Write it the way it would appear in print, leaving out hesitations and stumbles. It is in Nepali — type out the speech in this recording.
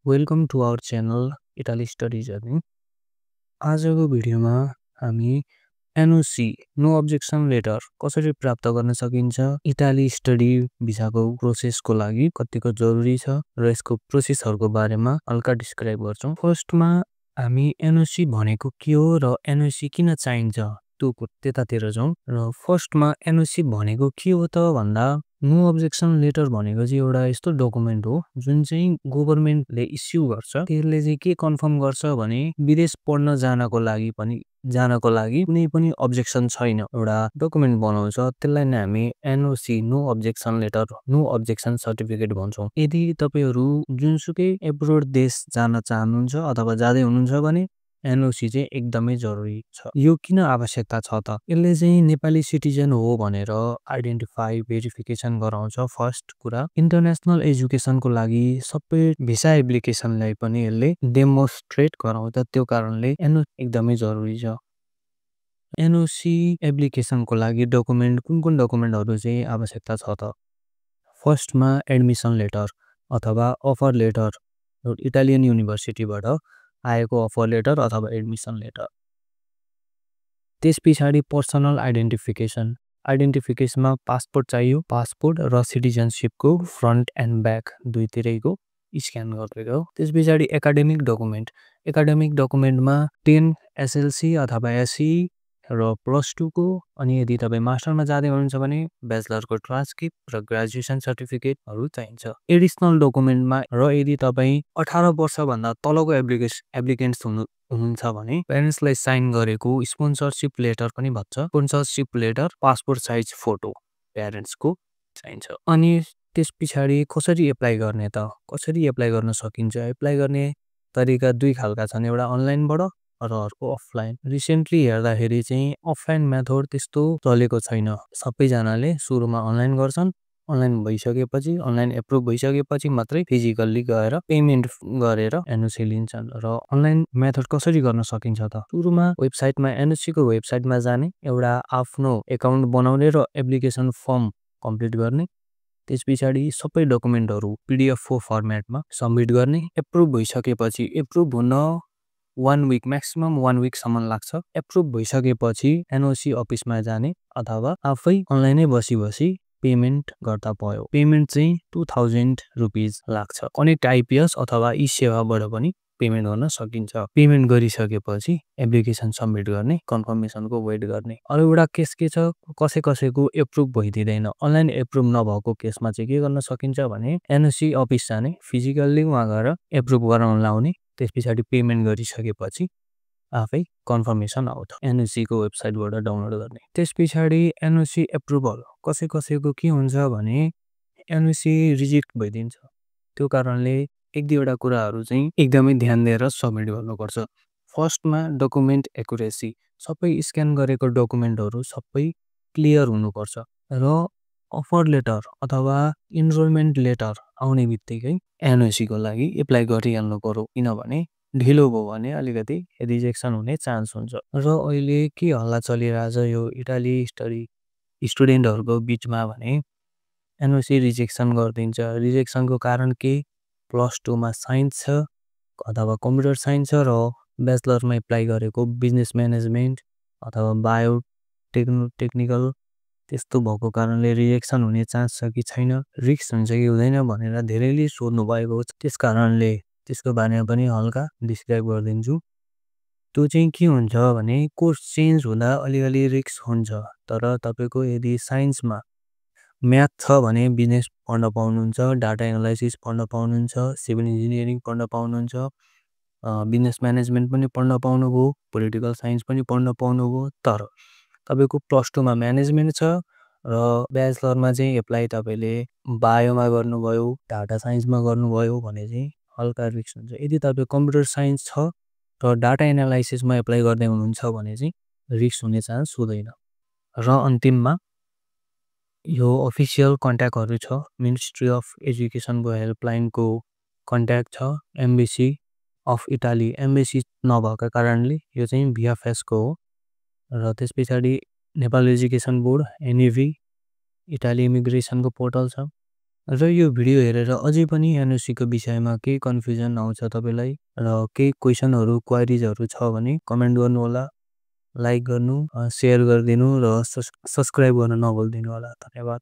Welcome to our channel Italy study journey. आजको भिडियोमा हामी एनओसी नो अब्जेक्सन लेटर कसरी प्राप्त गर्न सकिन्छ, इटाली स्टडी भिसाको प्रोसेसको लागि कतिको जरुरी छ र यसको प्रोसेसहरुको बारेमा हल्का डिस्क्राइब गर्छौं। फर्स्टमा हामी एनओसी भनेको के हो र एनओसी किन चाहिन्छ त्यो त्यतातिर जाउँ। र फर्स्टमा एनओसी भनेको के हो त भन्दा नो अब्जेक्सन लेटर भनेको चाहिँ एउटा यस्तो डकुमेन्ट हो जुन चाहिँ गभर्नमेन्टले इस्यु गर्छ। त्यसले चाहिँ के कन्फर्म गर्छ भने विदेश पढ्न जानको लागि कुनै पनि अब्जेक्सन छैन एउटा डकुमेन्ट बनाउँछ। त्यसलाई नै हामी NOC no objection letter no objection certificate भन्छौं। यदि तपाईहरु जुनसुकै एब्रोड देश जान चाहनुहुन्छ अथवा जाँदै हुनुहुन्छ भने एनओसी चाहिँ एकदमै जरुरी छ। यो किन आवश्यकता छ त? यसले चाहिँ नेपाली सिटिजन हो भनेर आइडेन्टिफाई भेरिफिकेसन गराउँछ। फर्स्ट कुरा इन्टरनेशनल एजुकेसनको लागि सबै भिसा एप्लिकेसनलाई पनि यसले डेमोन्स्ट्रेट गराउँछ। त्यो कारणले एनओसी एकदमै जरुरी छ। एनओसी एप्लिकेसनको लागि डकुमेन्ट कुन डकुमेन्टहरु चाहिँ आवश्यकता छ त? फर्स्टमा एडमिसन लेटर अथवा अफर लेटर इटालियन युनिभर्सिटीबाट आएको अफर लेटर अथवा एडमिसन लेटर। त्यसपछि पर्सनल आइडेन्टिफिकेसनमा पासपोर्ट चाहियो। पासपोर्ट र सिटिजनशिपको फ्रन्ट एन्ड ब्याक दुईतिरैको स्क्यान गरिदिएको। त्यसपछि एकाडेमिक डकुमेन्टमा 10 एसएलसी अथवा एसई र +2 को, अनि यदि तपाई मास्टरमा जाँदै हुनुहुन्छ भने ब्याचलरको ट्रान्सक्रिप्ट र ग्रेजुएसन सर्टिफिकेटहरु चाहिन्छ। एडिशनल डकुमेन्टमा र यदि तपाई 18 वर्ष भन्दा तलको एप्लिकेन्ट्स हुनुहुन्छ भने पेरेन्ट्सलाई साइन गरेको स्पोन्सरशिप लेटर पनि भन्छ। स्पोन्सरशिप लेटर, पासपोर्ट साइज फोटो पेरेन्ट्सको चाहिन्छ। अनि त्यसपछि कसरी एप्लाई गर्ने त? कसरी एप्लाई गर्न सकिन्छ? एप्लाई गर्ने तरिका दुई खालका छन्, एउटा अनलाइनबाट र अर्को अफलाइन। रिसेन्टली हेर्दाखेरि चाहिँ अफलाइन मेथड त्यस्तो चलेको छैन। सबैजनाले सुरुमा अनलाइन गर्छन्। अनलाइन भइसकेपछि अनलाइन एप्रुभ भइसकेपछि मात्रै फिजिकल्ली गएर पेमेन्ट गरेर एनओसी लिन्छन्। र अनलाइन मेथड कसरी गर्न सकिन्छ त? सुरुमा वेबसाइटमा एनओसी को वेबसाइटमा जाने, एउटा आफ्नो एकाउन्ट बनाउने र एप्लिकेसन फर्म कम्प्लिट गर्ने। त्यसपछि सबै डकुमेन्टहरु पीडीएफ फर्मेटमा सबमिट गर्ने। एप्रुभ भइसकेपछि एप्रुभ हुन 1 वीक म्याक्सिमम 1 वीक सम्म लाग्छ। एप्रुभ भइसकेपछि एनओसी अफिसमा जाने अथवा आफै अनलाइनै बसी पेमेन्ट गर्दा भयो। पेमेन्ट चाहिँ 2000 रुपीज लाग्छ। कनेक्ट आइपीएस अथवा ई सेवाबाट पनि पेमेन्ट गर्न सकिन्छ। पेमेन्ट गरिसकेपछि एप्लिकेसन सबमिट गर्ने, कन्फर्मेसनको वेट गर्ने। अरु एउटा केस के छ, कसैको एप्रुभ भइदिदैन। अनलाइन एप्रुभ नभएको केसमा चाहिँ के गर्न सकिन्छ भने एनओसी अफिस जाने, फिजिकल्ली वहाँ गएर एप्रुभ गराउन लाउने। त्यसपछि पेमेन्ट गरिसकेपछि आफै कन्फर्मेसन आउँछ एनओसी को वेबसाइटबाट डाउनलोड गर्ने। त्यसपछि एनओसी एप्रुभल कसैको के हुन्छ भने एनओसी रिजेक्ट भइदिन्छ। त्यो कारणले एक दुईवटा कुराहरु चाहिँ एकदमै ध्यान दिएर सबमिट गर्नुपर्छ। फर्स्टमा डकुमेन्ट एक्युरेसी, सबै स्क्यान गरेको डकुमेन्टहरु सबै क्लियर हुनुपर्छ। र अफर लेटर अथवा इनरोलमेन्ट लेटर आउने बित्तिकै एनओसी को लागि एप्लाई गरिहाल्नु पर्यो, किनभने ढिलो भयो भने अलिकति रिजेक्सन हुने चान्स हुन्छ। र अहिले के हल्ला चलिरहेछ यो इटाली स्टुडेन्टहरुको बीचमा भने एनओसी रिजेक्सन गरिदिन्छ। रिजेक्सनको कारण के? +2 मा साइन्स छ अथवा कम्प्युटर साइन्स छ र ब्याचलरमा एप्लाई गरेको बिजनेस म्यानेजमेन्ट अथवा बायो टेक्निकल त्यस्तो भएको कारणले रिजेक्सन हुने चान्स छ कि छैन, रिस्क हुन्छ कि हुँदैन भनेर धेरैले सोध्नु भएको छ। त्यसकारणले त्यसको बारेमा पनि हल्का डिस्क्राइब गरिदिन्छु। त्यो चाहिँ के हुन्छ भने कोर्स चेन्ज हुँदा अलिअलि रिस्क हुन्छ। तर तपाईको यदि साइन्समा म्याथ छ भने बिजनेस पढ्न पाउनुहुन्छ, डाटा एनालाइसिस पढ्न पाउनुहुन्छ, सिभिल इन्जिनियरिङ पढ्न पाउनुहुन्छ, बिजनेस म्यानेजमेन्ट पनि पढ्न पाउनुभयो, पोलिटिकल साइन्स पनि पढ्न पाउनुभयो। तर तपाईको +2 मा म्यानेजमेन्ट छ र ब्याचलरमा चाहिँ एप्लाई तपाईले बायोमा गर्नुभयो, डाटा साइन्समा गर्नुभयो भने चाहिँ हल्का रिस्क हुन्छ। यदि तपाईको कम्प्युटर साइन्स छ र डाटा एनालाइसिसमा एप्लाई गर्दै हुनुहुन्छ भने चाहिँ रिस्क हुने चान्स हुँदैन। र अन्तिममा यो अफिसियल कन्ट्याक्टहरु छ, मिनिस्ट्री अफ एजुकेसनको हेल्पलाइनको कन्ट्याक्ट छ, एम्बेसी अफ इटाली एम्बेसी नभएको कारणले यो चाहिँ भिएफएस को हो। र त्यसपछि Nepal education board NEB, Italy इमिग्रेसनको पोर्टल छ, र यो भिडियो हेरेर अझै पनि एनओसी को विषयमा केही कन्फ्युजन आउँछ तपाईलाई र केही क्वेशनहरु क्वेरीजहरु छ भने कमेन्ट गर्नु होला लाइक गर्नु शेयर गरिदिनु र सब्स्क्राइब गर्न नभुल्दिनु होला धन्यवाद।